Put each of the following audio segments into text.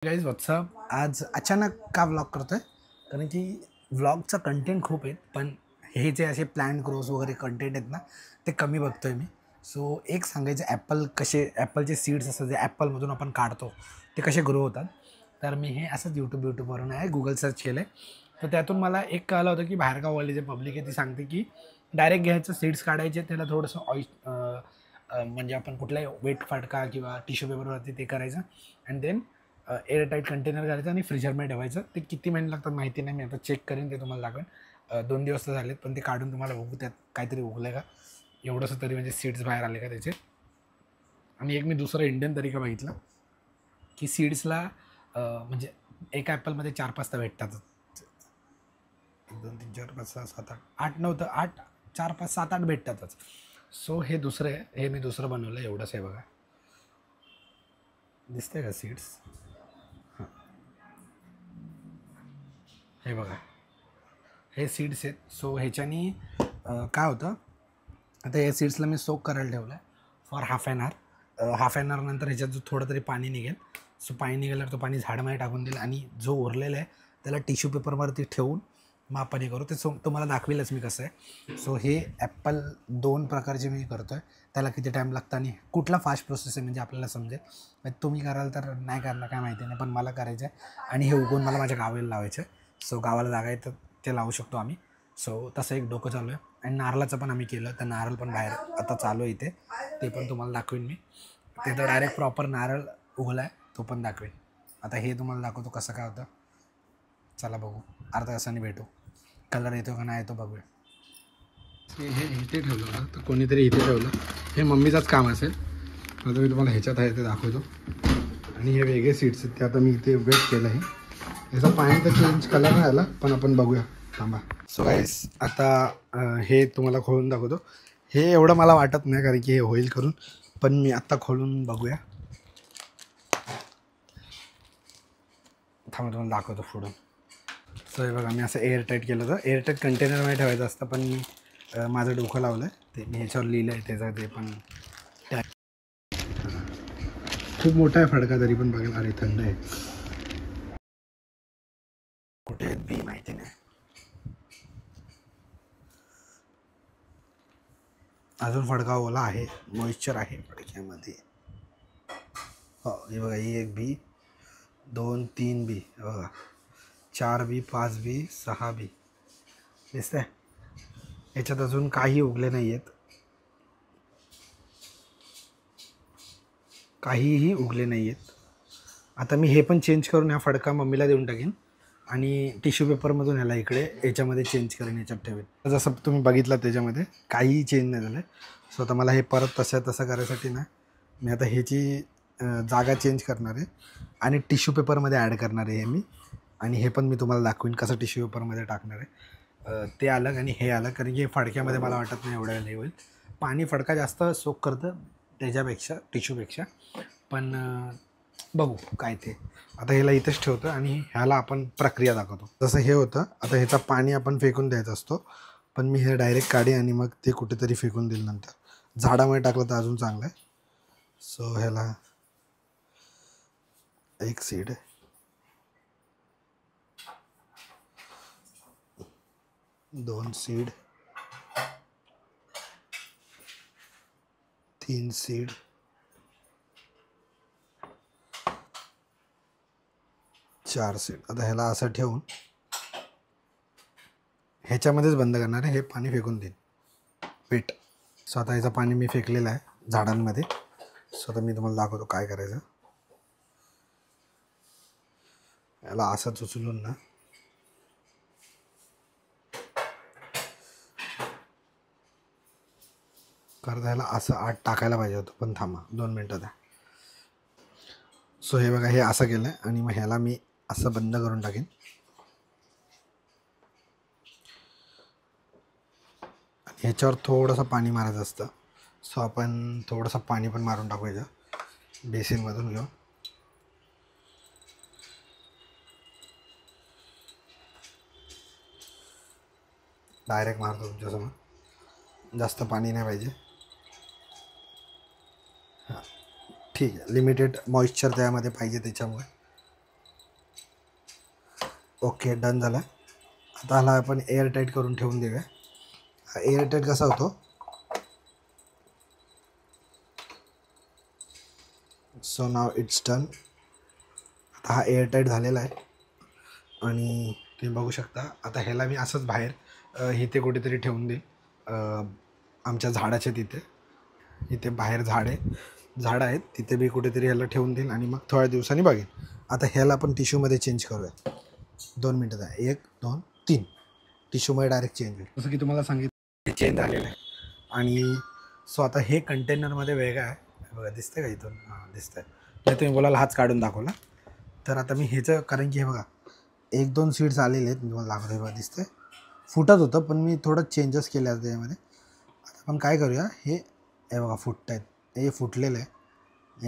Guys WhatsApp आज अचानक का व्लॉग करतो आहे कारण की व्लॉगचा कंटेंट खूप आहेत पण हे जे असे प्लॅन ग्रोज वगैरे कंटेंट आहेत ना ते कमी बघतो आहे मी. सो एक सांगायचं ॲपलचे सीड्स असतात जे ॲपलमधून आपण काढतो ते कसे ग्रो होतात. तर मी हे असंच यूट्यूबवरून आहे गुगल सर्च केलं आहे. तर त्यातून मला एक कळलं होतं की बाहेरगाववाली जे पब्लिक आहे ती सांगते की डायरेक्ट घ्यायचं सीड्स काढायचे त्याला थोडंसं म्हणजे आपण कुठलाही वेट फाटका किंवा टिश्यू पेपरवरती ते करायचं अँड देन एअरटाईट कंटेनर करायचं आणि फ्रीजरमध्ये ठेवायचं. ते किती महिने लागतात माहिती नाही, मी आता चेक करेन ते तुम्हाला दाखवेन. 2 दिवस तर झालेत पण ते काढून तुम्हाला बघू त्यात काहीतरी उगलं का एवढंसं तरी म्हणजे सीड्स बाहेर आले का त्याचे. आणि एक मी दुसरा इंडियन तरीका बघितला की सीड्सला म्हणजे एका ॲपलमध्ये 4-5 तर भेटतातच. 1 2 3 4 5 6 7 8 9 तर 8 4 5 7 8 भेटतातच. सो हे दुसरं आहे, हे मी दुसरं बनवलं एवढंच आहे बघा, दिसतंय का सीड्स. हे बघा हे सीड्स आहेत. सो ह्याच्यानी काय होतं, आता या सीड्सला मी सोक करायला ठेवलं आहे फॉर हाफ ॲन आवर नंतर ह्याच्यात जो थोडं तरी पाणी निघेल. सो पाणी निघाल्यावर तो पाणी झाडामध्ये टाकून देईल आणि जो उरलेला आहे त्याला टिश्यू पेपरवरती ठेवून मग आपण हे करू. ते तुम्हाला दाखवेलच मी कसं आहे. सो हे ॲपल 2 प्रकारचे मी करतो आहे. त्याला किती टाईम लागतं आणि कुठला फास्ट प्रोसेस आहे म्हणजे आपल्याला समजेल. तुम्ही कराल तर नाही करणार काय माहिती नाही, पण मला करायचं आहे आणि हे उगवून मला माझ्या गावाला लावायचं आहे. सो गावाला जागा आहे तर ते लावू शकतो आम्ही. सो तसं एक डोकं चालू आहे. आणि नारळाचं पण आम्ही केलं, तर नारळ पण बाहेर आता चालू आहे इथे, ते पण तुम्हाला दाखवेन मी. ते तर डायरेक्ट प्रॉपर नारळ उगला आहे तो पण दाखवेन. आता हे तुम्हाला दाखवतो कसं काय होतं. चला बघू, अर्ध्या तासाने भेटू. कलर येतो का नाही येतो बघूया. हे इथे ठेवलं होतं तर कोणीतरी इथे ठेवलं, हे मम्मीचंच काम असेल. आता मी तुम्हाला ह्याच्यात आहे ते दाखवतो. आणि हे वेगळे सीड्स आहेत ते आता मी इथे वेट केलं आहे. याचा पाणी तर चेंज कलर नाही आला पण आपण बघूया थांबा. सो गाईस आता हे तुम्हाला खोलून दाखवतो. हे एवढं मला वाटत नाही कारण की हे होईल करून, पण मी आत्ता खोलून बघूया. थांबा तुम्हाला दाखवतो फोडून. सो हे बघा मी असं एअरटाईट केलं होतं. एअरटाईट कंटेनरमध्ये ठेवायचं असतं पण मी माझं डोकं लावलं आहे ते मी ह्याच्यावर लिहिलं आहे त्याचं ते पण खूप मोठा आहे फडका तरी पण बघेल. अरे थंड आहे, कुठे आहेत बी माहिती नाही. अजून फडका ओला आहे, मॉइश्चर आहे फडक्यामध्ये. हो हे बघा, ही 1 बी 2 3 बी बघा, 4 बी 5 बी 6 बी दिसतंय. याच्यात अजून काही उगले नाही आहेत, काहीही उगले नाही आहेत. आता मी हे पण चेंज करून ह्या फडका मम्मीला देऊन टाकेन आणि टिश्यू पेपरमधून ह्याला इकडे याच्यामध्ये चेंज करेन, याच्यात ठेवेन. जसं तुम्ही बघितलं त्याच्यामध्ये काहीही चेंज नाही झालं आहे. सो आता मला हे परत तसं करायसाठी ना मी आता ह्याची जागा चेंज करणार आहे आणि टिश्यू पेपरमध्ये ॲड करणार आहे हे मी. आणि हे पण मी तुम्हाला दाखवीन कसं टिश्यू पेपरमध्ये टाकणार आहे. ते अलग आणि हे अलग, कारण की फडक्यामध्ये मला वाटत नाही एवढं हे होईल. पाणी फडका जास्त सोक करतं त्याच्यापेक्षा टिश्यूपेक्षा, पण बघू काय ते. आता ह्याला इथेच ठेवतो आणि ह्याला आपण प्रक्रिया दाखवतो. जसं हे होतं आता ह्याचा पाणी आपण फेकून द्यायचा असतो, पण मी हे डायरेक्ट काढे आणि मग ते कुठेतरी फेकून देईल नंतर. झाडामध्ये टाकलं तर अजून चांगलं आहे. सो ह्याला एक सीड, 2 सीड, 3 सीड, 4 सीड. आता ह्याला असं ठेवून ह्याच्यामध्येच बंद करणार आहे, हे पाणी फेकून देईन वेट. सो आता ह्याचं पाणी मी फेकलेलं आहे झाडांमध्ये. सो आता मी तुम्हाला दाखवतो काय करायचं. याला असंच उचलून ना करता ह्याला असं आत टाकायला पाहिजे होतं, पण थांबा 2 मिनटं द्या. सो हे बघा हे असं केलं आहे आणि मग ह्याला मी असं बंद करून टाकेन. आणि ह्याच्यावर थोडंसं पाणी मारायचं असतं. सो आपण थोडंसं पाणी पण मारून टाकायचं बेसिनमधून घेऊन. डायरेक्ट मारतो तुमच्यासमोर, जास्त पाणी नाही पाहिजे. हां ठीक आहे, लिमिटेड मॉइश्चर त्यामध्ये पाहिजे त्याच्यामुळे. ओके, डन झाला. आता ह्याला आपण एअर टाईट करून ठेवून देऊया. एअर टाईट कसा होतो, सो नाव इट्स डन. आता हा एअर टाईट झालेला आहे आणि तुम्ही बघू शकता. आता ह्याला मी असंच बाहेर इथे कुठेतरी ठेवून देईल, आमच्या झाडाच्या तिथे. इथे बाहेर झाड आहेत तिथे मी कुठेतरी ह्याला ठेवून देईल आणि मग थोड्या दिवसांनी बघेन. आता ह्याला आपण टिश्यूमध्ये चेंज करूया. 2 मिनटं आहे. 1 2 3 टिश्यूमध्ये डायरेक्ट चेंज होईल. जसं की तुम्हाला सांगितलं चेंज झालेलं आहे. आणि सो आता हे कंटेनरमध्ये वेगळं आहे. बघा दिसतंय का इथून? हां दिसतंय. नाही तुम्ही बोलाल हाच काढून दाखवला तर आता मी ह्याचं, कारण की हे बघा 1-2 सीड्स आलेले आहेत. तुम्हाला दाखवतो. हे बघा दिसतंय फुटत होतं पण मी थोडं चेंजेस केले आहेत त्यामध्ये. आता आपण काय करूया, हे बघा फुटत आहेत. हे फुटलेलं आहे.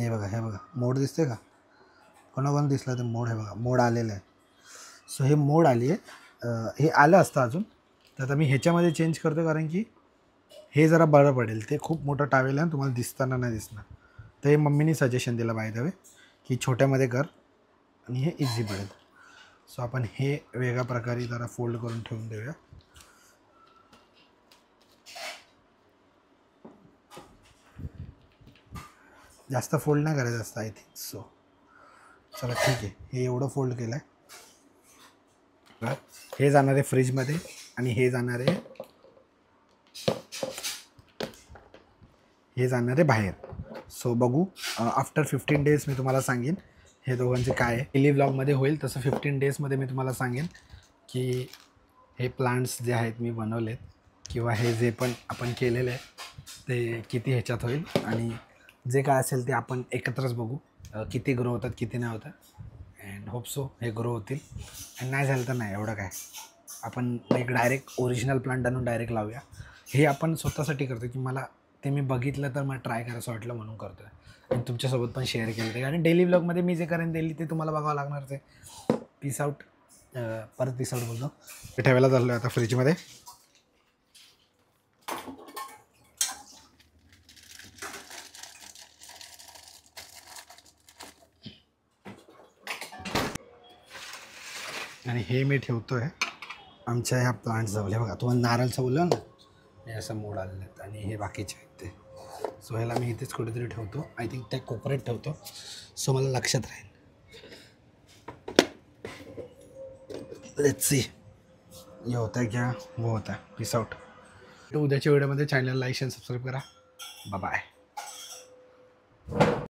हे बघा मोड दिसते का? कोणाकोण दिसला ते मोड? हे बघा मोड आलेलं आहे. सो हे मोड आली आहे. हे आलं असतं अजून, तर आता मी ह्याच्यामध्ये चेंज करतो कारण की हे जरा बरं पडेल. ते खूप मोठं टावेल आहे, तुम्हाला दिसताना नाही दिसणार. तर हे मम्मीनी सजेशन दिलं बाय द वे की छोट्यामध्ये कर आणि हे इझी पडेल. सो आपण हे वेगळ्या प्रकारे जरा फोल्ड करून ठेवून देऊया. जास्त फोल्ड नाही करायचं असतं आय थिंक. सो चला ठीक आहे, हे एवढं फोल्ड केलं आहे. हे जाणार आहे फ्रीजमध्ये आणि हे जाणार आहे बाहेर. सो बघू आफ्टर 15 डेज मी तुम्हाला सांगेन हे दोघांचे काय आहे. डेली व्लॉगमध्ये होईल तसं 15 डेजमध्ये मी तुम्हाला सांगेन की हे प्लांट्स जे आहेत मी बनवलेत किंवा हे जे पण आपण केलेलं आहे ते किती ह्याच्यात होईल आणि जे काय असेल ते आपण एकत्रच बघू, किती ग्रो होतात किती नाही होतात. अँड होप सो हे ग्रो होतील. आणि नाही झालं तर नाही, एवढं काय, आपण एक डायरेक्ट ओरिजिनल प्लांट आणून डायरेक्ट लावूया. हे आपण स्वतःसाठी करतो की मला ते मी बघितलं तर मला ट्राय करायचं वाटलं म्हणून करतो आहे आणि तुमच्यासोबत पण शेअर केलं ते. आणि डेली व्लॉगमध्ये मी जे करेन डेली ते तुम्हाला बघावं लागणार. ते पीस आउट. परत पीस आउट बोलतो. ते ठेवायला चाललो आहे आता फ्रीजमध्ये. आणि हे मी ठेवतो आहे आमच्या ह्या प्लांट्सजवळ. हे बघा तुम्हाला नारळचं बोललो ना, हे असं मोड आलेलं आहेत आणि हे बाकीचे आहेत ते. सो ह्याला मी इथेच कुठेतरी ठेवतो. आय थिंक त्या कोपऱ्यात ठेवतो सो मला लक्षात राहील. लेट्स सी ये होता है क्या वो होता है. Peace out. उद्याच्या व्हिडिओमध्ये चॅनल लाईक आणि सबस्क्राईब करा. Bye bye.